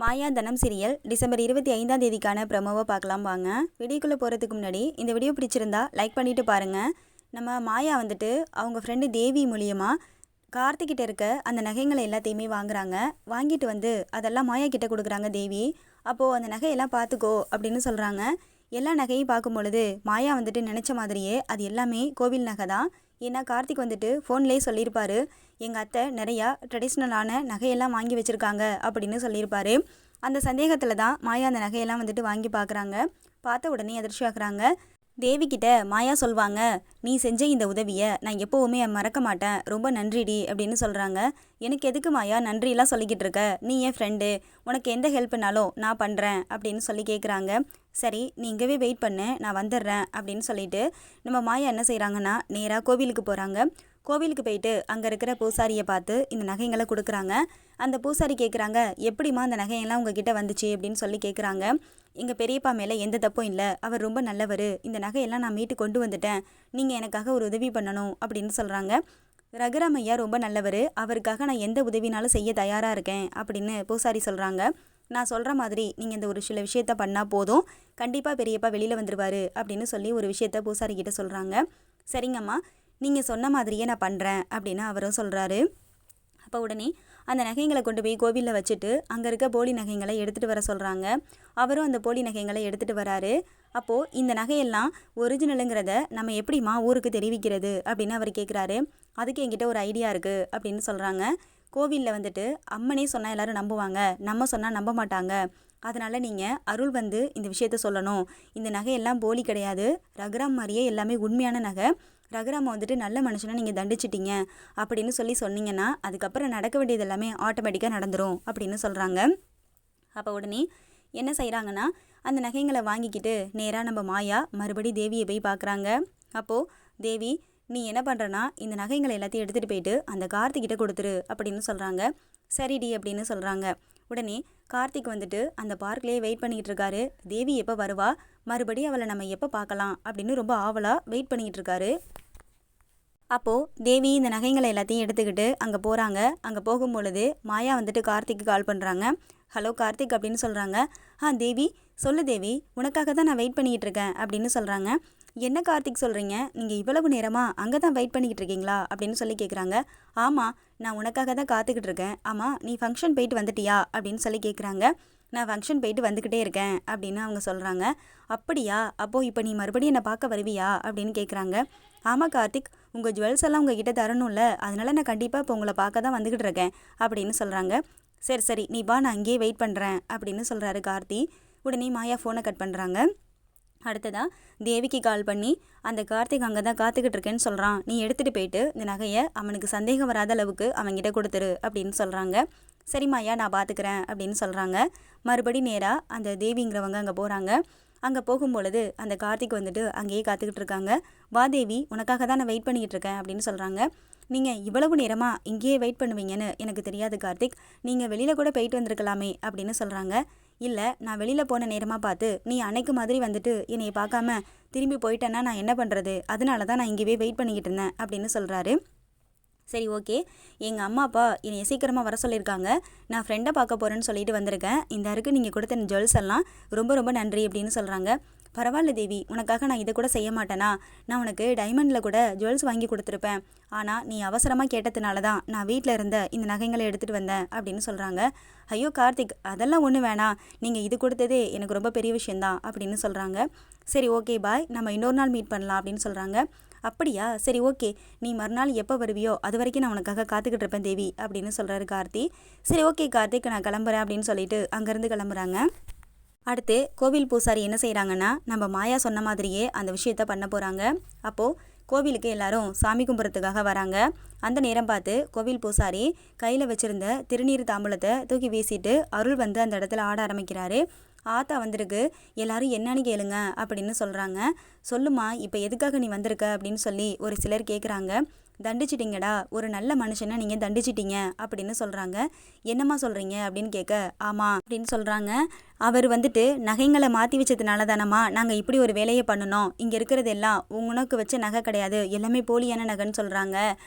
மாயா தனம் serial December 25ஆம் தேதிக்கான ப்ரமோவை பார்க்கலாம் வாங்க. வீடியோக்குள்ளே போகிறதுக்கு முன்னாடி இந்த வீடியோ பிடிச்சிருந்தா லைக் பண்ணிவிட்டு பாருங்கள். நம்ம மாயா வந்துட்டு அவங்க ஃப்ரெண்டு தேவி மூலியமாக கார்த்திகிட்ட இருக்க அந்த நகைங்களை எல்லாத்தையுமே வாங்குறாங்க. வாங்கிட்டு வந்து அதெல்லாம் மாயா கிட்ட கொடுக்குறாங்க தேவி. அப்போது அந்த நகையெல்லாம் பார்த்துக்கோ அப்படின்னு சொல்கிறாங்க. எல்லா நகையும் பார்க்கும் பொழுது மாயா வந்துட்டு நினச்ச மாதிரியே அது எல்லாமே கோவில் நகை தான். ஏன்னா கார்த்திக் வந்துட்டு ஃபோன்லேயே சொல்லியிருப்பாரு, எங்கள் அத்தை நிறையா ட்ரெடிஷ்னலான நகையெல்லாம் வாங்கி வச்சுருக்காங்க அப்படின்னு சொல்லியிருப்பாரு. அந்த சந்தேகத்தில் தான் மாயா அந்த நகையெல்லாம் வந்துட்டு வாங்கி பார்க்குறாங்க. பார்த்த உடனே அதிர்ச்சி ஆகுறாங்க. தேவிக்கிட்ட மாயா சொல்வாங்க, நீ செஞ்ச இந்த உதவியை நான் எப்போவுமே மறக்க மாட்டேன், ரொம்ப நன்றிடி அப்படின்னு சொல்கிறாங்க. எனக்கு எதுக்கு மாயா நன்றிலாம் சொல்லிக்கிட்டு இருக்க, நீ என் ஃப்ரெண்டு, உனக்கு எந்த ஹெல்ப்னாலும் நான் பண்ணுறேன் அப்படின்னு சொல்லி கேட்குறாங்க. சரி நீ இங்கேவே வெயிட் பண்ணு, நான் வந்துடுறேன் அப்படின்னு சொல்லிட்டு நம்ம மாயா என்ன செய்கிறாங்கன்னா நேராக கோவிலுக்கு போகிறாங்க. கோவிலுக்கு போயிட்டு அங்கே இருக்கிற பூசாரியை பார்த்து இந்த நகைங்களை கொடுக்குறாங்க. அந்த பூசாரி கேட்குறாங்க, எப்படிம்மா அந்த நகையெல்லாம் உங்ககிட்ட வந்துச்சு அப்படின்னு சொல்லி கேட்குறாங்க. எங்கள் பெரியப்பா மேலே எந்த தப்பும் இல்லை, அவர் ரொம்ப நல்லவர், இந்த நகையெல்லாம் நான் மீட்டு கொண்டு வந்துட்டேன், நீங்கள் எனக்காக ஒரு உதவி பண்ணணும் அப்படின்னு சொல்கிறாங்க. ரகுராம் ஐயா ரொம்ப நல்லவர், அவருக்காக நான் எந்த உதவினாலும் செய்ய தயாராக இருக்கேன் அப்படின்னு பூசாரி சொல்கிறாங்க. நான் சொல்கிற மாதிரி நீங்கள் இந்த ஒரு சில விஷயத்த பண்ணால் போதும், கண்டிப்பாக பெரியப்பா வெளியில் வந்துடுவார் அப்படின்னு சொல்லி ஒரு விஷயத்த பூசாரிக்கிட்ட சொல்கிறாங்க. சரிங்கம்மா, நீங்கள் சொன்ன மாதிரியே நான் பண்ணுறேன் அப்படின்னு அவரும் சொல்கிறாரு. அப்போ உடனே அந்த நகைங்களை கொண்டு போய் கோவிலில் வச்சுட்டு அங்கே இருக்க போலி நகைங்களை எடுத்துகிட்டு வர சொல்கிறாங்க. அவரும் அந்த போலி நகைங்களை எடுத்துகிட்டு வராரு. அப்போது இந்த நகையெல்லாம் ஒரிஜினலுங்கிறத நம்ம எப்படிம்மா ஊருக்கு தெரிவிக்கிறது அப்படின்னு அவர் கேட்குறாரு. அதுக்கு என்கிட்ட ஒரு ஐடியா இருக்குது அப்படின்னு சொல்கிறாங்க. கோவிலில் வந்துட்டு அம்மனே சொன்னால் எல்லோரும் நம்புவாங்க, நம்ம சொன்னால் நம்ப மாட்டாங்க, அதனால் நீங்கள் அருள் வந்து இந்த விஷயத்த சொல்லணும், இந்த நகையெல்லாம் போலி கிடையாது, ரகுராம் மாதிரியே எல்லாமே உண்மையான நகை, ரகுராமை வந்துட்டு நல்ல மனுஷனை நீங்கள் தண்டிச்சிட்டிங்க அப்படின்னு சொல்லி சொன்னீங்கன்னா அதுக்கப்புறம் நடக்க வேண்டியது எல்லாமே ஆட்டோமேட்டிக்காக நடந்துடும் அப்படின்னு சொல்கிறாங்க. அப்போ உடனே என்ன செய்கிறாங்கன்னா அந்த நகைங்களை வாங்கிக்கிட்டு நேராக நம்ம மாயா மறுபடி தேவியை போய் பார்க்குறாங்க. அப்போது தேவி, நீ என்ன பண்ணுறனா இந்த நகைங்களை எல்லாத்தையும் எடுத்துகிட்டு போயிட்டு அந்த கார்த்திகிட்ட கொடுத்துரு அப்படின்னு சொல்கிறாங்க. சரிடி அப்படின்னு சொல்கிறாங்க. உடனே கார்த்திக் வந்துட்டு அந்த பார்க்லேயே வெயிட் பண்ணிக்கிட்டு இருக்காரு. தேவி எப்போ வருவா, மறுபடியும் அவளை நம்ம எப்போ பார்க்கலாம் அப்படின்னு ரொம்ப ஆவலாக வெயிட் பண்ணிக்கிட்டு இருக்காரு. அப்போது தேவி இந்த நகைங்களை எல்லாத்தையும் எடுத்துக்கிட்டு அங்கே போகிறாங்க. அங்கே போகும்பொழுது மாயா வந்துட்டு கார்த்திக்கு கால் பண்ணுறாங்க. ஹலோ கார்த்திக் அப்படின்னு சொல்கிறாங்க. தேவி சொல்லு தேவி, உனக்காக தான் நான் வெயிட் பண்ணிக்கிட்டு இருக்கேன் அப்படின்னு சொல்கிறாங்க. என்ன கார்த்திக் சொல்கிறீங்க, நீங்கள் இவ்வளவு நேரமாக அங்கே தான் வெயிட் பண்ணிக்கிட்டு இருக்கீங்களா அப்படின்னு சொல்லி கேட்குறாங்க. ஆமாம், நான் உனக்காக தான் காத்துக்கிட்டு இருக்கேன். ஆமாம், நீ ஃபங்க்ஷன் போயிட்டு வந்துட்டியா அப்படின்னு சொல்லி கேட்குறாங்க. நான் ஃபங்க்ஷன் போயிட்டு வந்துக்கிட்டே இருக்கேன் அப்படின்னு அவங்க சொல்கிறாங்க. அப்படியா, அப்போது இப்போ நீ மறுபடியும் என்னை பார்க்க வருவியா அப்படின்னு கேட்குறாங்க. ஆமாம் கார்த்திக், உங்கள் ஜுவல்ஸ் எல்லாம் உங்ககிட்ட தரணும்ல, அதனால நான் கண்டிப்பாக இப்போ உங்களை பார்க்க தான் வந்துக்கிட்டு இருக்கேன் அப்படின்னு சொல்கிறாங்க. சரி சரி நீ வா, நான் அங்கேயே வெயிட் பண்ணுறேன் அப்படின்னு சொல்கிறாரு கார்த்தி. உடனே மாயா ஃபோனை கட் பண்ணுறாங்க. அடுத்ததாக தேவிக்கு கால் பண்ணி அந்த கார்த்திக் அங்கே தான் காத்துக்கிட்டு இருக்கேன்னு சொல்கிறான், நீ எடுத்துகிட்டு போயிட்டு இந்த நகையை அவனுக்கு சந்தேகம் வராத அளவுக்கு அவன்கிட்ட கொடுத்துரு அப்படின்னு சொல்கிறாங்க. சரி மாயா, நான் பார்த்துக்கிறேன் அப்படின்னு சொல்கிறாங்க. மறுபடி நேராக அந்த தேவிங்கிறவங்க அங்கே போகிறாங்க. அங்கே போகும்பொழுது அந்த கார்த்திக் வந்துட்டு அங்கேயே காத்துக்கிட்டு இருக்காங்க. வா தேவி, உனக்காக தான் நான் வெயிட் பண்ணிக்கிட்டு இருக்கேன் அப்படின்னு சொல்கிறாங்க. நீங்கள் இவ்வளவு நேரமாக இங்கேயே வெயிட் பண்ணுவீங்கன்னு எனக்கு தெரியாது கார்த்திக், நீங்கள் வெளியில் கூட போயிட்டு வந்திருக்கலாமே அப்படின்னு சொல்கிறாங்க. இல்லை, நான் வெளியில் போன நேரமாக பார்த்து நீ அன்னைக்கு மாதிரி வந்துட்டு என்னை பார்க்காம திரும்பி போயிட்டேன்னா நான் என்ன பண்ணுறது, அதனால தான் நான் இங்கேயே வெயிட் பண்ணிக்கிட்டு இருந்தேன் அப்படின்னு சொல்கிறாரு. சரி ஓகே, எங்கள் அம்மா அப்பா என்னை சீக்கிரமாக வர சொல்லியிருக்காங்க, நான் ஃப்ரெண்டை பார்க்க போகிறேன்னு சொல்லிட்டு வந்திருக்கேன், இந்த அருக்கு நீங்கள் கொடுத்த ஜுவல்ஸ் எல்லாம் ரொம்ப ரொம்ப நன்றி அப்படின்னு சொல்கிறாங்க. பரவாயில்ல தேவி, உனக்காக நான் இதை கூட செய்ய மாட்டேனா, நான் உனக்கு டைமண்டில் கூட ஜுவல்ஸ் வாங்கி கொடுத்துருப்பேன், ஆனால் நீ அவசரமாக கேட்டதுனால தான் நான் வீட்டில் இருந்த இந்த நகைங்களை எடுத்துகிட்டு வந்தேன் அப்படின்னு சொல்கிறாங்க. ஐயோ கார்த்திக், அதெல்லாம் ஒன்றும் வேணாம், நீங்கள் இது கொடுத்ததே எனக்கு ரொம்ப பெரிய விஷயந்தான் அப்படின்னு சொல்கிறாங்க. சரி ஓகே பாய், நம்ம இன்னொரு நாள் மீட் பண்ணலாம் அப்படின்னு சொல்கிறாங்க. அப்படியா, சரி ஓகே, நீ மறுநாள் எப்போ வருவியோ அது வரைக்கும் நான் உனக்காக காத்துக்கிட்டு இருப்பேன் தேவி அப்படின்னு சொல்கிறாரு கார்த்தி. சரி ஓகே கார்த்திக், நான் கிளம்புறேன் அப்படின்னு சொல்லிட்டு அங்கேருந்து கிளம்புறாங்க. அடுத்து கோவில் பூசாரி என்ன செய்கிறாங்கன்னா நம்ம மாயா சொன்ன மாதிரியே அந்த விஷயத்த பண்ண போகிறாங்க. அப்போது கோவிலுக்கு எல்லாரும் சாமி கும்பிட்றதுக்காக வராங்க. அந்த நேரம் பார்த்து கோவில் பூசாரி கையில் வச்சுருந்த திருநீர் தாம்பூலத்தை தூக்கி வீசிட்டு அருள் வந்து அந்த இடத்துல ஆட ஆரம்பிக்கிறாரு. ஆத்தா வந்திருக்கு, எல்லாரும் என்னன்னு கேளுங்க அப்படின்னு சொல்கிறாங்க. சொல்லுமா, இப்போ எதுக்காக நீ வந்திருக்க அப்படின்னு சொல்லி ஒரு சிலர் கேட்குறாங்க. தண்டிச்சிட்டிங்கடா, ஒரு நல்ல மனுஷனை நீங்கள் தண்டிச்சிட்டீங்க அப்படின்னு சொல்கிறாங்க. என்னம்மா சொல்கிறீங்க அப்படின்னு கேட்க, ஆமாம் அப்படின்னு சொல்கிறாங்க. அவர் வந்துட்டு நகைங்களை மாற்றி வச்சதுனால தானம்மா நாங்கள் இப்படி ஒரு வேலையை பண்ணணும். இங்கே இருக்கிறது எல்லாம் உனக்கு வச்ச நகை கிடையாது, எல்லாமே போலியான நகைன்னு சொல்கிறாங்க.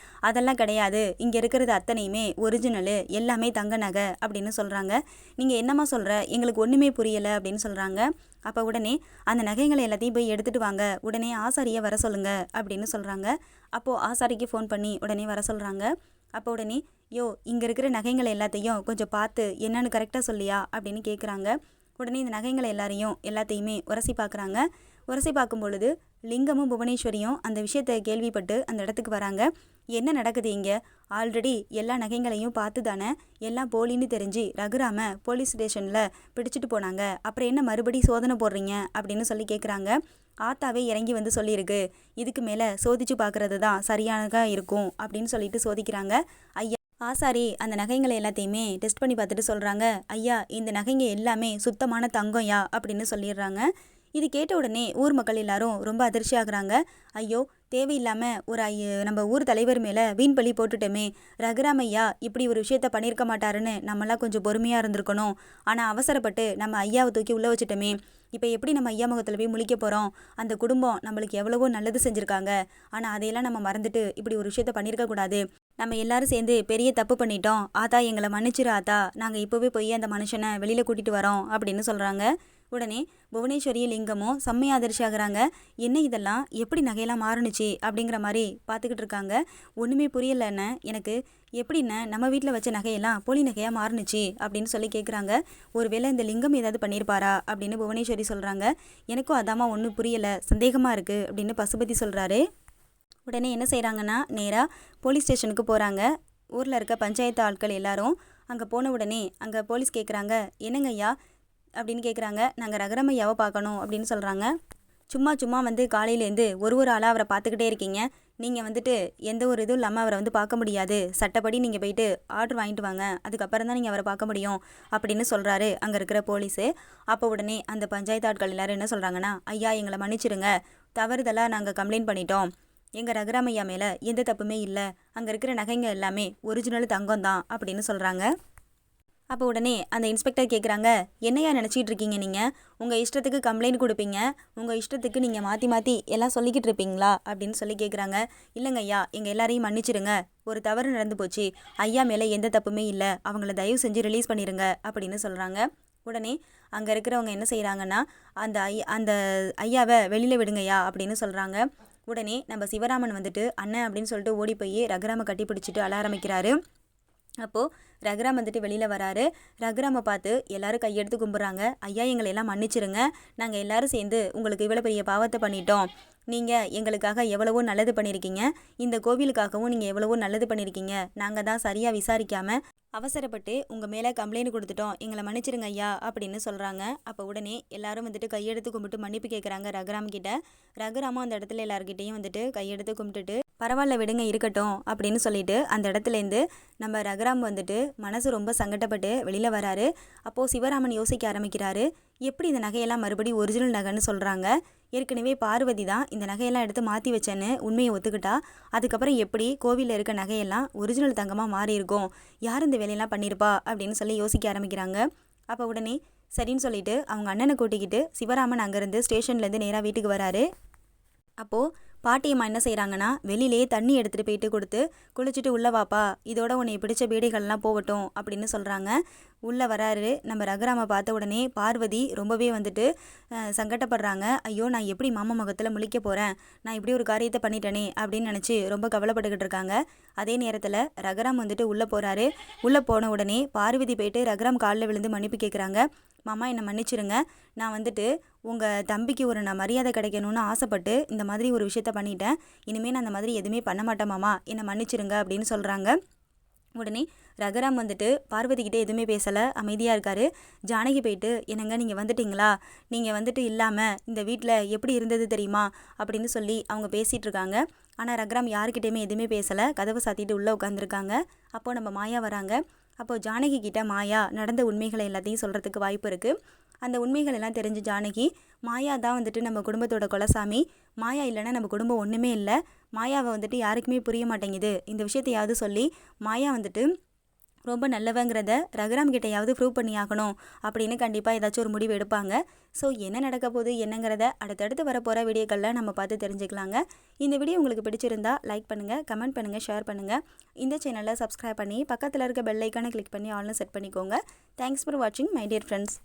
அதெல்லாம் கிடையாது, இங்கே இருக்கிறது அத்தனையுமே ஒரிஜினலு, எல்லாமே தங்க நகை அப்படின்னு சொல்கிறாங்க. நீங்கள் என்னம்மா சொல்கிற, எங்களுக்கு ஒன்றுமே புரியலை அப்படின்னு சொல்கிறாங்க. அப்போ உடனே அந்த நகைங்களை எல்லாத்தையும் போய் எடுத்துகிட்டு வாங்க, உடனே ஆசாரியை வர சொல்லுங்க அப்படின்னு சொல்கிறாங்க. அப்போது ஆசாரிக்கு ஃபோன் பண்ணி உடனே வர சொல்கிறாங்க. அப்போ உடனே, யோ இங்கே இருக்கிற நகைங்களை எல்லாத்தையும் கொஞ்சம் பார்த்து என்னன்னு கரெக்டாக சொல்லியா அப்படின்னு கேட்குறாங்க. உடனே இந்த நகைங்களை எல்லாத்தையுமே உரசி பார்க்குறாங்க. உரசி பார்க்கும் பொழுது லிங்கமும் புவனேஸ்வரியும் அந்த விஷயத்தை கேள்விப்பட்டு அந்த இடத்துக்கு வராங்க. என்ன நடக்குது இங்கே? ஆல்ரெடி எல்லா நகைங்களையும் பார்த்து தானே எல்லாம் போலின்னு தெரிஞ்சு ரகுராம போலீஸ் ஸ்டேஷனில் பிடிச்சிட்டு போனாங்க. அப்புறம் என்ன மறுபடி சோதனை போடுறீங்க அப்படின்னு சொல்லி கேட்குறாங்க. ஆத்தாவே இறங்கி வந்து சொல்லியிருக்கு, இதுக்கு மேலே சோதிச்சு பார்க்குறது தான் சரியானதாக இருக்கும் அப்படின்னு சொல்லிட்டு சோதிக்கிறாங்க. ஐயா ஆசாரி அந்த நகைங்களை எல்லாத்தையுமே டெஸ்ட் பண்ணி பார்த்துட்டு சொல்கிறாங்க, ஐயா இந்த நகைங்க எல்லாமே சுத்தமான தங்கம்யா அப்படின்னு சொல்லிடுறாங்க. இது கேட்ட உடனே ஊர் மக்கள் எல்லாரும் ரொம்ப அதிர்ச்சி ஆகுறாங்க. ஐயோ தேவையில்லாமல் ஒரு நம்ம ஊர் தலைவர் மேலே வீண் பழி போட்டுட்டோமே, ரகுராமையா இப்படி ஒரு விஷயத்த பண்ணியிருக்க மாட்டாருன்னு நம்மளாம் கொஞ்சம் பொறுமையாக இருந்திருக்கணும். ஆனால் அவசரப்பட்டு நம்ம ஐயாவை தூக்கி உள்ளே வச்சுட்டோமே, இப்போ எப்படி நம்ம ஐயா முகத்தில் போய் முழிக்க போகிறோம்? அந்த குடும்பம் நம்மளுக்கு எவ்வளவோ நல்லது செஞ்சுருக்காங்க, ஆனால் அதையெல்லாம் நம்ம மறந்துட்டு இப்படி ஒரு விஷயத்த பண்ணியிருக்கக்கூடாது. நம்ம எல்லாரும் சேர்ந்து பெரிய தப்பு பண்ணிட்டோம். ஆத்தா எங்களை மன்னிச்சிரு ஆத்தா, நாங்கள் இப்போவே போய் அந்த மனுஷனை வெளியில் கூட்டிகிட்டு வரோம் அப்படின்னு சொல்கிறாங்க. உடனே புவனேஸ்வரியும் லிங்கமும் செம்மையாக அதிர்ச்சி ஆகுறாங்க. என்ன இதெல்லாம் எப்படி நகையெல்லாம் மாறுனுச்சு அப்படிங்கிற மாதிரி பார்த்துக்கிட்டு இருக்காங்க. ஒன்றுமே புரியலைன்னு எனக்கு, எப்படின்னு நம்ம வீட்டில் வச்ச நகையெல்லாம் போலி நகையாக மாறுனுச்சு அப்படின்னு சொல்லி கேட்குறாங்க. ஒருவேளை இந்த லிங்கம் ஏதாவது பண்ணியிருப்பாரா அப்படின்னு புவனேஸ்வரி சொல்கிறாங்க. எனக்கும் அதாம்மா ஒன்றும் புரியலை, சந்தேகமாக இருக்குது அப்படின்னு பசுபதி சொல்கிறாரு. உடனே என்ன செய்கிறாங்கன்னா நேராக போலீஸ் ஸ்டேஷனுக்கு போகிறாங்க. ஊரில் இருக்க பஞ்சாயத்து ஆட்கள் எல்லாரும் அங்கே போன உடனே அங்கே போலீஸ் கேட்குறாங்க, என்னங்க ஐயா அப்படின்னு கேட்குறாங்க. நாங்கள் ரகுராமையாவை பார்க்கணும் அப்படின்னு சொல்கிறாங்க. சும்மா வந்து காலையிலேருந்து ஒரு ஆளாக அவரை பார்த்துக்கிட்டே இருக்கீங்க. நீங்கள் வந்துட்டு எந்த ஒரு இதுவும் இல்லாமல் அவரை வந்து பார்க்க முடியாது. சட்டப்படி நீங்கள் போயிட்டு ஆர்டர் வாங்கிட்டு வாங்க, அதுக்கப்புறம் தான் நீங்கள் அவரை பார்க்க முடியும் அப்படின்னு சொல்கிறாரு அங்கே இருக்கிற போலீஸு. அப்போ உடனே அந்த பஞ்சாயத்து ஆட்கள் எல்லோரும் என்ன சொல்கிறாங்கன்னா, ஐயா எங்களை மன்னிச்சிடுங்க, தவறுதலாக நாங்கள் கம்ப்ளைண்ட் பண்ணிட்டோம். எங்கள் ரகுராமையா மேலே எந்த தப்புமே இல்லை, அங்கே இருக்கிற நகைங்க எல்லாமே ஒரிஜினல் தங்கம் தான் அப்படின்னு சொல்கிறாங்க. அப்போ உடனே அந்த இன்ஸ்பெக்டர் கேட்குறாங்க, என்னையா நினச்சிக்கிட்டு இருக்கீங்க நீங்கள்? உங்கள் இஷ்டத்துக்கு கம்ப்ளைண்ட் கொடுப்பீங்க, உங்கள் இஷ்டத்துக்கு நீங்கள் மாற்றி எல்லாம் சொல்லிக்கிட்டு இருப்பீங்களா அப்படின்னு சொல்லி கேட்குறாங்க. இல்லைங்க ஐயா, எங்கள் எல்லாரையும் மன்னிச்சிடுங்க, ஒரு தவறு நடந்து போச்சு, ஐயா மேலே எந்த தப்புமே இல்லை, அவங்கள தயவு செஞ்சு ரிலீஸ் பண்ணிடுங்க அப்படின்னு சொல்கிறாங்க. உடனே அங்கே இருக்கிறவங்க என்ன செய்கிறாங்கன்னா, அந்த ஐயாவை வெளியில் விடுங்கய்யா அப்படின்னு சொல்கிறாங்க. உடனே நம்ம சிவராமன் வந்துட்டு அண்ணன் அப்படின்னு சொல்லிட்டு ஓடி போய் ரகுராமை கட்டி பிடிச்சிட்டு அழ ஆரம்பிக்கிறாரு. அப்போது ரகுராம் வந்துட்டு வெளியில் வராரு. ரகுராமை பார்த்து எல்லாரும் கையெடுத்து கும்பிட்றாங்க. ஐயா எங்களை எல்லாம் மன்னிச்சிருங்க, நாங்கள் எல்லாரும் சேர்ந்து உங்களுக்கு இவ்வளோ பெரிய பாவத்தை பண்ணிட்டோம். நீங்கள் எங்களுக்காக எவ்வளவோ நல்லது பண்ணியிருக்கீங்க, இந்த கோவிலுக்காகவும் நீங்கள் எவ்வளவோ நல்லது பண்ணியிருக்கீங்க. நாங்கள் தான் சரியாக விசாரிக்காமல் அவசரப்பட்டு உங்கள் மேலே கம்ப்ளைண்ட் கொடுத்துட்டோம், எங்களை மன்னிச்சிருங்க ஐயா அப்படின்னு சொல்கிறாங்க. அப்போ உடனே எல்லாரும் வந்துட்டு கையெடுத்து கும்பிட்டு மன்னிப்பு கேட்குறாங்க ரகுராம் கிட்ட. ரகுராமும் அந்த இடத்துல எல்லாருக்கிட்டையும் வந்துட்டு கையெடுத்து கும்பிட்டுட்டு பரவாயில்ல விடுங்க இருக்கட்டும் அப்படின்னு சொல்லிட்டு அந்த இடத்துலேருந்து நம்ம ரகுராம் வந்துட்டு மனசு ரொம்ப சங்கடப்பட்டு வெளியில் வராரு. அப்போது சிவராமன் யோசிக்க ஆரம்பிக்கிறாரு, எப்படி இந்த நகையெல்லாம் மறுபடியும் ஒரிஜினல் நகைன்னு சொல்கிறாங்க? ஏற்கனவே பார்வதி தான் இந்த நகையெல்லாம் எடுத்து மாற்றி வச்சேன்னு உண்மையை ஒத்துக்கிட்டா, அதுக்கப்புறம் எப்படி கோவிலில் இருக்க நகையெல்லாம் ஒரிஜினல் தங்கமாக மாறி இருக்கும்? யார் இந்த வேலையெல்லாம் பண்ணியிருப்பா அப்படின்னு சொல்லி யோசிக்க ஆரம்பிக்கிறாங்க. அப்போ உடனே சரின்னு சொல்லிட்டு அவங்க அண்ணனை கூட்டிக்கிட்டு சிவராமன் அங்கேருந்து ஸ்டேஷன்லேருந்து நேராக வீட்டுக்கு வராரு. அப்போது பாட்டியம்மா என்ன செய்கிறாங்கன்னா, வெளியிலேயே தண்ணி எடுத்துகிட்டு போயிட்டு கொடுத்து குளிச்சுட்டு உள்ளே வாப்பா, இதோட உன்னை பிடிச்ச பீடைகள்லாம் போகட்டும் அப்படின்னு சொல்கிறாங்க. உள்ளே வராரு. நம்ம ரகுராமை பார்த்த உடனே பார்வதி ரொம்பவே வந்துட்டு சங்கடப்படுறாங்க. ஐயோ நான் எப்படி மாமா முகத்தில் முழிக்க போகிறேன், நான் இப்படி ஒரு காரியத்தை பண்ணிட்டேனே அப்படின்னு நினச்சி ரொம்ப கவலைப்பட்டுக்கிட்டு இருக்காங்க. அதே நேரத்தில் ரகுராம் வந்துட்டு உள்ளே போகிறாரு. உள்ளே போன உடனே பார்வதி போயிட்டு ரகுராம் காலில் விழுந்து மன்னிப்பு கேட்குறாங்க. மாமா என்னை மன்னிச்சிருங்க, நான் வந்துட்டு உங்கள் தம்பிக்கு ஒரு நான் மரியாதை கிடைக்கணும்னு ஆசைப்பட்டு இந்த மாதிரி ஒரு விஷயத்த பண்ணிட்டேன், இனிமேல் நான் அந்த மாதிரி எதுவுமே பண்ண மாட்டேன் மாமா, என்னை மன்னிச்சிருங்க அப்படின்னு சொல்கிறாங்க. உடனே ரகுராம் வந்துட்டு பார்வதிக்கிட்டே எதுவுமே பேசலை, அமைதியாக இருக்கார். ஜானகி போயிட்டு, என்னங்க நீங்கள் வந்துட்டிங்களா, நீங்கள் வந்துட்டு இல்லாமல் இந்த வீட்டில் எப்படி இருந்தது தெரியுமா அப்படின்னு சொல்லி அவங்க பேசிகிட்டு இருக்காங்க. ஆனால் ரகுராம் யாருக்கிட்டேயுமே எதுவுமே பேசலை, கதவை சாத்திட்டு உள்ளே உட்காந்துருக்காங்க. அப்போது நம்ம மாயா வராங்க. அப்போது ஜானகி கிட்ட மாயா நடந்த உண்மைகளை எல்லாத்தையும் சொல்கிறதுக்கு வாய்ப்பு இருக்குது. அந்த உண்மைகள் எல்லாம் தெரிஞ்சு ஜானகி, மாயா தான் வந்துட்டு நம்ம குடும்பத்தோட குலசாமி, மாயா இல்லைன்னா நம்ம குடும்பம் ஒன்றுமே இல்லை, மாயாவை வந்துட்டு யாருக்குமே புரிய மாட்டேங்குது, இந்த விஷயத்தையாவது சொல்லி மாயா வந்துட்டு ரொம்ப நல்லவங்கிறத ரகுராம் கிட்டையாவது ப்ரூவ் பண்ணி ஆகணும் அப்படின்னு கண்டிப்பாக ஏதாச்சும் ஒரு முடிவு எடுப்பாங்க. ஸோ என்ன நடக்க போகுது என்னங்கிறத அடுத்தடுத்து வரப்போகிற வீடியோக்களில் நம்ம பார்த்து தெரிஞ்சுக்கலாங்க. இந்த வீடியோ உங்களுக்கு பிடிச்சிருந்தா லைக் பண்ணுங்கள், கமெண்ட் பண்ணுங்கள், ஷேர் பண்ணுங்கள். இந்த சேனலை சப்ஸ்கிரைப் பண்ணி பக்கத்தில் இருக்க பெல் ஐக்கானை கிளிக் பண்ணி ஆல்னு செட் பண்ணிக்கோங்க. தேங்க்ஸ் ஃபார் வாட்சிங் மை டியர் ஃப்ரெண்ட்ஸ்.